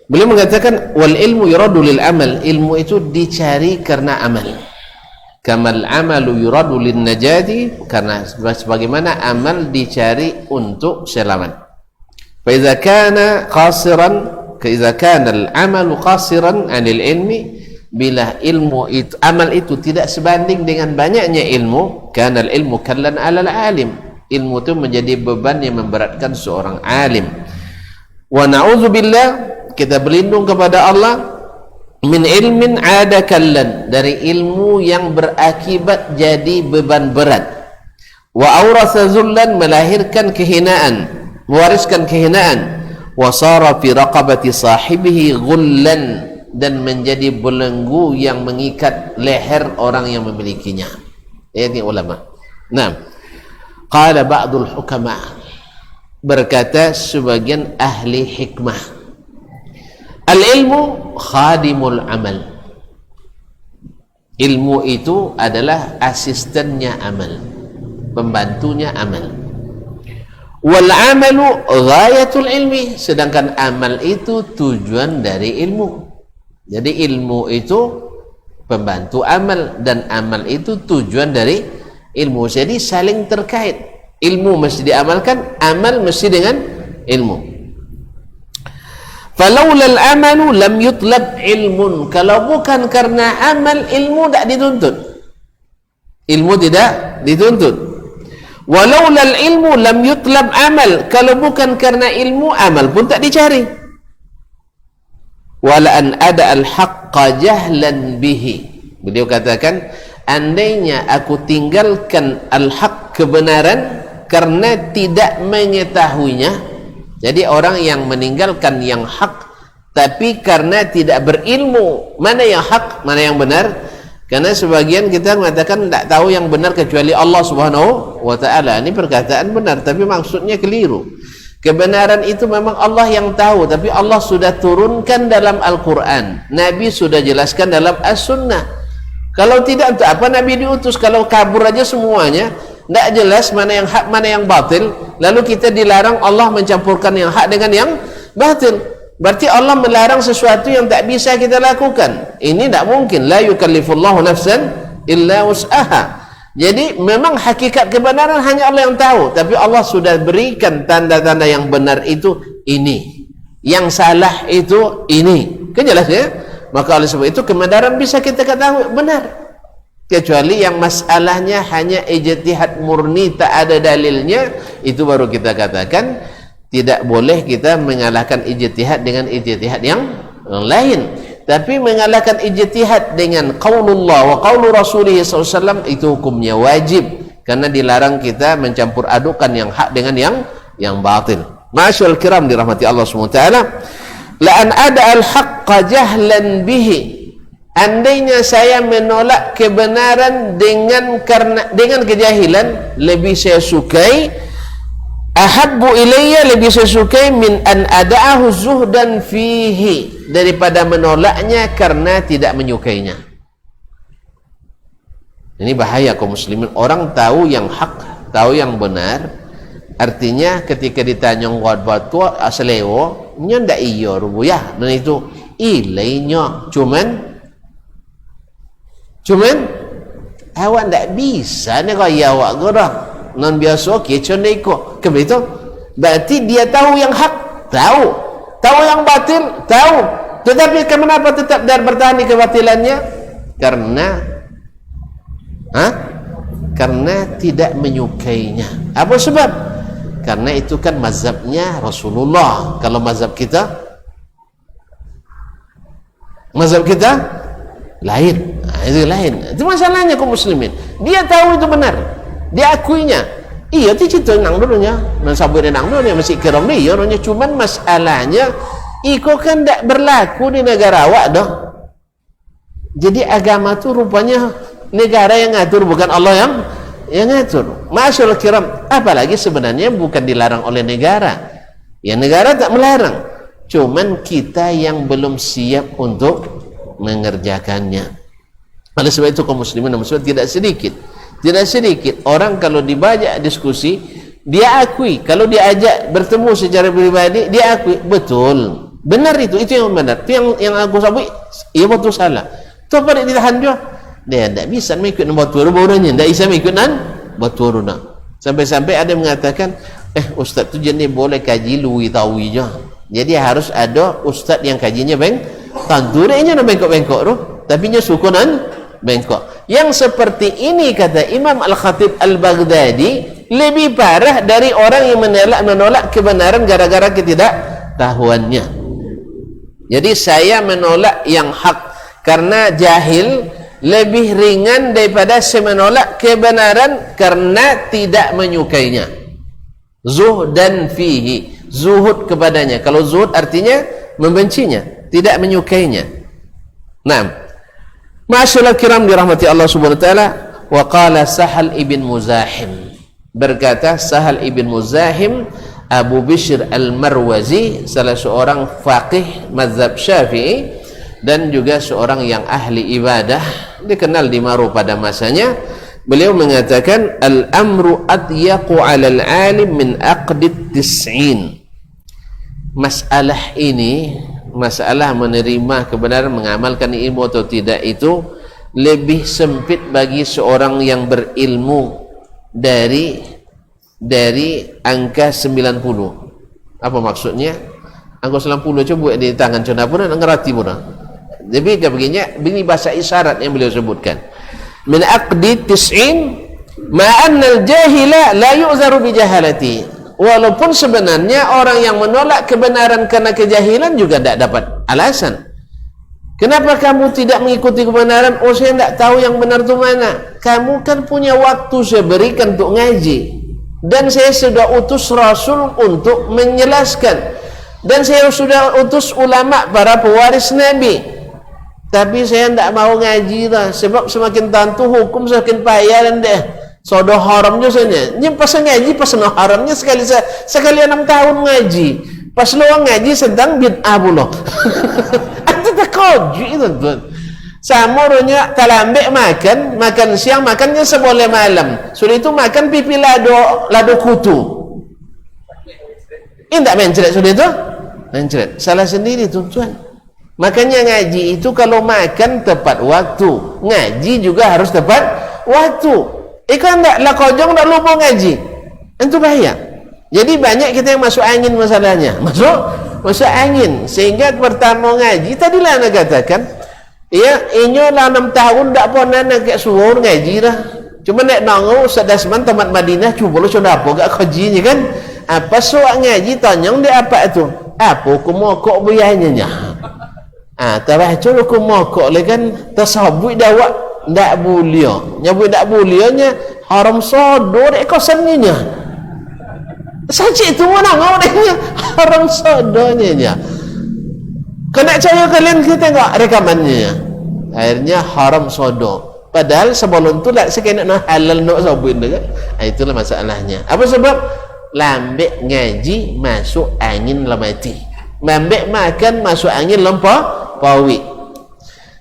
Beliau mengatakan wal ilmu yuradu lil amal, ilmu itu dicari karena amal. Kamal amalu yuradu lin najati, karena sebagaimana amal dicari untuk selamat. Fa idza kana qasiran, idza kana al amalu qasiran 'anil ilmi, bila ilmu itu, amal itu tidak sebanding dengan banyaknya ilmu, kana al ilmu kallan 'alal alim, ilmu itu menjadi beban yang memberatkan seorang alim. Wa na'udzubillah, kita berlindung kepada Allah, min ilmin ada kallan, dari ilmu yang berakibat jadi beban berat. Wa awrasa zullan, melahirkan kehinaan, mewariskan kehinaan. Wa sara fi raqabati sahibihi ghullan, dan menjadi belenggu yang mengikat leher orang yang memilikinya. Ini ulama. Nah, qala ba'dul hukama, berkata sebagian ahli hikmah, al-ilmu khadimul amal, ilmu itu adalah asistennya amal, pembantunya amal. Wal amalu ghayatul ilmi, sedangkan amal itu tujuan dari ilmu. Jadi ilmu itu pembantu amal dan amal itu tujuan dari ilmu. Jadi saling terkait, ilmu mesti diamalkan, amal mesti dengan ilmu. Falaulal amalu lam yutlab ilmun, kalau bukan karena amal, ilmu tidak dituntut, ilmu tidak dituntut. Walaulal ilmu lam yutlab amal, kalau bukan karena ilmu, amal pun tak dicari. Wala an ada al-haqqa jahlan bihi, beliau katakan, andainya aku tinggalkan al-haq, kebenaran, karena tidak mengetahuinya. Jadi orang yang meninggalkan yang hak tapi karena tidak berilmu mana yang hak, mana yang benar. Karena sebagian kita mengatakan tidak tahu yang benar kecuali Allah Subhanahu wa ta'ala. Ini perkataan benar tapi maksudnya keliru. Kebenaran itu memang Allah yang tahu, tapi Allah sudah turunkan dalam Al-Quran, Nabi sudah jelaskan dalam As-Sunnah. Kalau tidak, untuk apa Nabi diutus? Kalau kabur aja semuanya, tidak jelas mana yang hak, mana yang batil, lalu kita dilarang Allah mencampurkan yang hak dengan yang batil. Berarti Allah melarang sesuatu yang tak bisa kita lakukan. Ini tidak mungkin. La yukallifullahu nafsan illa wus'aha. Jadi memang hakikat kebenaran hanya Allah yang tahu, tapi Allah sudah berikan tanda-tanda yang benar itu ini, yang salah itu ini. Kan jelas ya? Maka oleh sebab itu kebenaran bisa kita ketahui benar, kecuali yang masalahnya hanya ijtihad murni, tak ada dalilnya, itu baru kita katakan tidak boleh kita mengalahkan ijtihad dengan ijtihad yang lain. Tapi mengalahkan ijtihad dengan qaulullah wa qaulu rasulih SAW itu hukumnya wajib, karena dilarang kita mencampur adukan yang hak dengan yang batil. Ma'asyarul kiram dirahmati Allah SWT, la an ada al-haqqa jahlan bihi, andainya saya menolak kebenaran dengan kejahilan, lebih saya sukai, ahabbu ilayya, lebih saya sukai, min an ada'ahu zuhdan fihi, daripada menolaknya karena tidak menyukainya. Ini bahaya kaum muslimin. Orang tahu yang hak, tahu yang benar, artinya ketika ditanya batu aslewo nya ndak iyo rubuyah, dan itu ilainya cuman awak ndak bisa ni kaya awak gerang non biasa kecon iko kebetu, berarti dia tahu yang hak, tahu yang batil, tahu, tetapi kenapa tetap dia bertahan di kebatilannya? Karena tidak menyukainya. Apa sebab? Karena itu kan mazhabnya Rasulullah. Kalau mazhab kita lain. Itu lain. Itu masalahnya kaum muslimin. Dia tahu itu benar, dia akuinya. Iya, itu cerita nang dulunya, nan sabut nang dulunya masih kiram dia orangnya. Cuman masalahnya iko kan tidak berlaku di negara awak dah. Jadi agama tu rupanya negara yang ngatur, bukan Allah yang ngatur. Masyaallah kiram, apalagi sebenarnya bukan dilarang oleh negara. Ya negara tak melarang. Cuman kita yang belum siap untuk mengerjakannya. Oleh sebab itu kaum muslimin dan muslimat tidak sedikit orang kalau dibajak diskusi, dia akui, kalau diajak bertemu secara pribadi, dia akui betul, benar itu yang benar, itu yang aku sabui, iya betul salah. Tu apa dia ditahan dia tidak bisa mengikut nombor turun barunya, tidak bisa mengikut nombor turun. Sampai-sampai ada yang mengatakan, ustaz tu jenis boleh kaji lui tawi je. Jadi harus ada ustaz yang kajinya tanturnya bengkok-bengkok tu, tapi nya sukunan bengkok. Yang seperti ini kata Imam Al-Khatib Al-Baghdadi lebih parah dari orang yang menolak kebenaran gara-gara ketidaktahuannya. Jadi saya menolak yang hak karena jahil lebih ringan daripada saya menolak kebenaran karena tidak menyukainya. Zuhdan fihi, zuhud kepadanya. Kalau zuhud artinya membencinya, tidak menyukainya. Nah, Ma'asyiral kiram dirahmati Allah Subhanahu wa taala, wa qala Sahal ibn Muzahim, berkata Sahal ibn Muzahim, Abu Bishr Al-Marwazi, salah seorang faqih mazhab Syafi'i dan juga seorang yang ahli ibadah, dikenal di Maru pada masanya. Beliau mengatakan, al-amru atyaqu 'alal 'alim min aqdit tis'in. Masalah ini, masalah menerima kebenaran, mengamalkan ilmu atau tidak, itu lebih sempit bagi seorang yang berilmu dari angka 90. Apa maksudnya? Angka 90 coba buat di tangan cuna pun ngerti pun. Jadi begini bahasa isyarat yang beliau sebutkan. Min aqdi tis'in ma anna al-jahila la yu'zaru bi jahalati. Walaupun sebenarnya orang yang menolak kebenaran karena kejahilan juga tidak dapat alasan. Kenapa kamu tidak mengikuti kebenaran? Oh, saya tidak tahu yang benar itu mana. Kamu kan punya waktu saya berikan untuk ngaji, dan saya sudah utus Rasul untuk menjelaskan, dan saya sudah utus ulama para pewaris Nabi, tapi saya tidak mau ngaji lah. Sebab semakin tentu hukum semakin payah dan deh. Sodo haramnya saja. Ni pas ngaji pas no haramnya sekali 6 tahun ngaji. Pas lo ngaji sedang bid'ah pula. Itu tak koji itu tuan. Samurnya talambek makan siang, makannya seboleh malam. Sudah itu makan pipi lado kutu. Ini tak mencret sudah itu? Mencret. Salah sendiri tuan. Makanya ngaji itu kalau makan tepat waktu, ngaji juga harus tepat waktu. Ikan tak lah kojong tak lupa ngaji, itu bahaya. Jadi banyak kita yang masuk angin masalahnya, masuk angin, sehingga pertama ngaji tadilah anda katakan, ya inyo lah 6 tahun tak pernah nak kayak suwur ngaji lah. Cuma nak nangu sedasman tempat Madinah cuba lo sudah apa gak kajinya kan? Apa soal ngaji tanyong dia apa itu? Apa kumokok buyanya? Terbaca kumokok le kan tasabui dawak. Tak boleh nyabut, tak bolehnya haram sodor ekosannya. Sajik tu mana ngorangnya haram sodonya. Kena caya kalian kita tengok rekamannya. Akhirnya haram sodo. Padahal sebelum tu lah sekena nak halal nak sabun dah kan. Itulah masalahnya. Apa sebab? Lambek ngaji masuk angin lemati. Lambek makan masuk angin lempah pawi.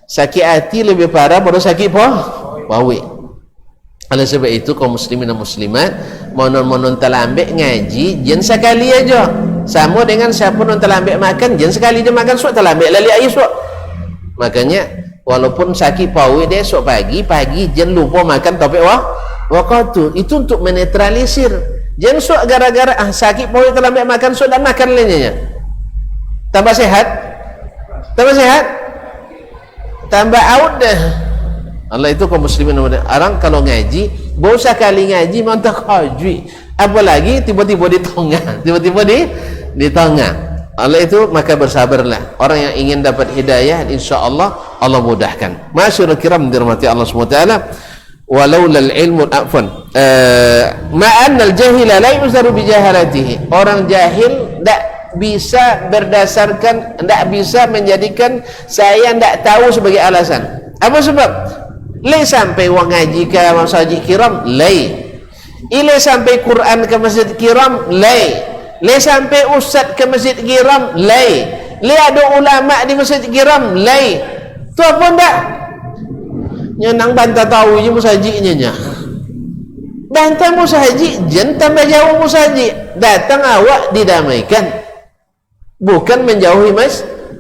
Sakit hati lebih parah pada sakit pawi. Oleh sebab itu kaum muslimin dan muslimat monon terlambat ngaji jen sekali aja. Sama dengan siapa non terlambat makan jen sekali dia makan suat terlambat lali air suat. Makanya walaupun sakit pawi dia esok pagi jen lupa makan topik waktu itu untuk menetralisir. Jen suat gara-gara sakit pawi terlambat makan suat dan makan lainnya. Tambah sehat. Tambah out dah. Allah itu kaum muslimin orang kalau ngaji bosa kali ngaji mantap kaji apalagi tiba-tiba di tengah Allah itu maka bersabarlah orang yang ingin dapat hidayah insyaallah Allah mudahkan. Masyaallah kiram dirahmati Allah SWT walaula ilmu afwan ma'anna al-jahila la yuzaru bi jahalatihi. Orang jahil tak bisa berdasarkan, tak bisa menjadikan saya tak tahu sebagai alasan. Apa sebab? Lei sampai wang ngaji ke masjid kiram lei, ile sampai Quran ke masjid kiram lei sampai ustaz ke masjid kiram lei ada ulama di masjid kiram lei tu apa ndak nyenang bantah tahu je musajidnya nya bantah musajid jen tambah jauh musajid datang awak didamaikan bukan menjauhi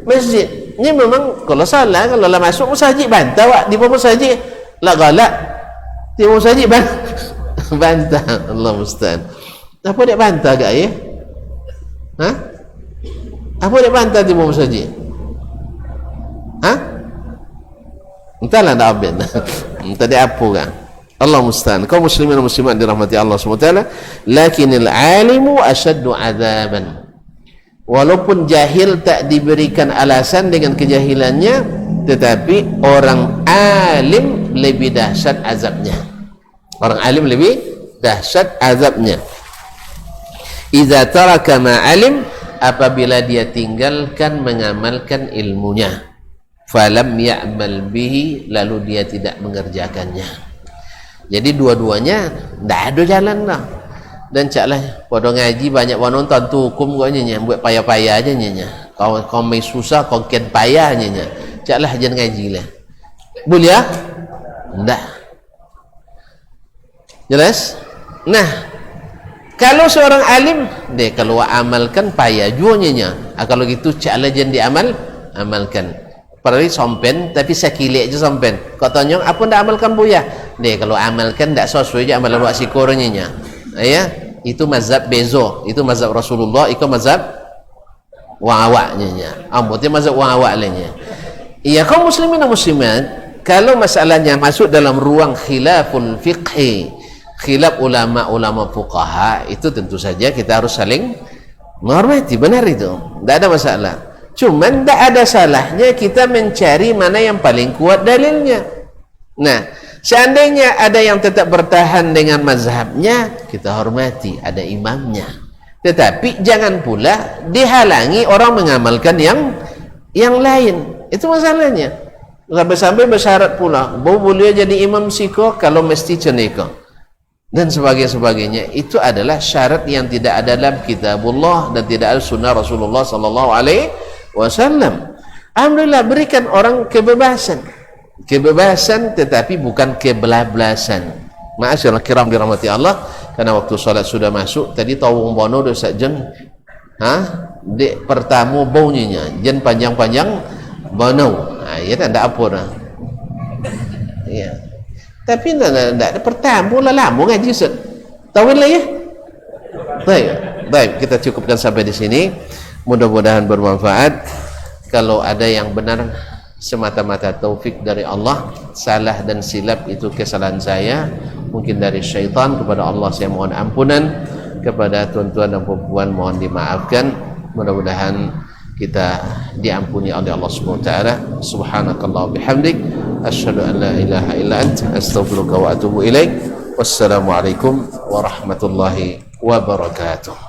masjid. Ini memang kalau salah, kalau lah masuk musajid bantah awak di bawah musajid lah galak di bawah musajid bantah Allah musta'an. Apa dia bantah gak ya? Apa dia bantah di bawah musajid? Entahlah tak abin entah dia apa kan Allah musta'an. Kaum muslimin dan muslimat dirahmati Allah SWT lakinil alimu asyaddu azaban. Walaupun jahil tak diberikan alasan dengan kejahilannya, tetapi orang alim lebih dahsyat azabnya. Orang alim lebih dahsyat azabnya. Idza taraka ma alim, apabila dia tinggalkan mengamalkan ilmunya, falam ya'mal bihi, lalu dia tidak mengerjakannya. Jadi dua-duanya tidak ada jalan lah. Dan caklah pada ngaji banyak orang nonton tu hukum kau nya buat payah-payah aja nya. Kau mai susah kau kian payah nya. Caklah jangan ngaji lah. Boleh ya? Ndak. Jelas? Nah, kalau seorang alim deh kalau amalkan payah juga nya. Kalau gitu caklah jangan amalkan. Padahal sompen tapi sakilek aja sompen. Kau tanya apa ndak amalkan buya? Deh kalau amalkan ndak sesuai aja amalan buat sikornya nya. Ya, itu mazhab bezo, itu mazhab Rasulullah, itu mazhab wa'awaknya. Ambutnya mazhab wa'awak lainnya. Iya, kaum muslimin dan muslimat, kalau masalahnya masuk dalam ruang khilaful fiqhi, khilaf ulama-ulama fuqaha, itu tentu saja kita harus saling menghormati, benar itu. Tidak ada masalah. Cuman tidak ada salahnya kita mencari mana yang paling kuat dalilnya. Nah, seandainya ada yang tetap bertahan dengan mazhabnya, kita hormati, ada imamnya. Tetapi jangan pula dihalangi orang mengamalkan yang lain. Itu masalahnya. Sampai-sampai bersyarat pula, boleh jadi imam siko kalau mesti ceneka. Dan sebagainya. Itu adalah syarat yang tidak ada dalam kitabullah dan tidak ada sunnah Rasulullah sallallahu alaihi wasallam. Alhamdulillah berikan orang kebebasan tetapi bukan kebelablasan. Ma'asyiral kiram dirahmati Allah, karena waktu solat sudah masuk. Tadi tahu bono do sajen dek pertama baunya jen panjang-panjang bono. Ya tak apa dah. Ya. Tapi ndak pertama lah lama ngaji set. Tahu lah ya. Baik, kita cukupkan sampai di sini. Mudah-mudahan bermanfaat. Kalau ada yang benar semata-mata taufik dari Allah, salah dan silap itu kesalahan saya, mungkin dari syaitan. Kepada Allah saya mohon ampunan, kepada tuan-tuan dan puan-puan mohon dimaafkan. Mudah-mudahan kita diampuni oleh Allah SWT. Subhanakallah bihamdik, asyhadu an la ilaha illa anta, astaghfiruka wa atubu ilaik. Wassalamualaikum warahmatullahi wabarakatuh.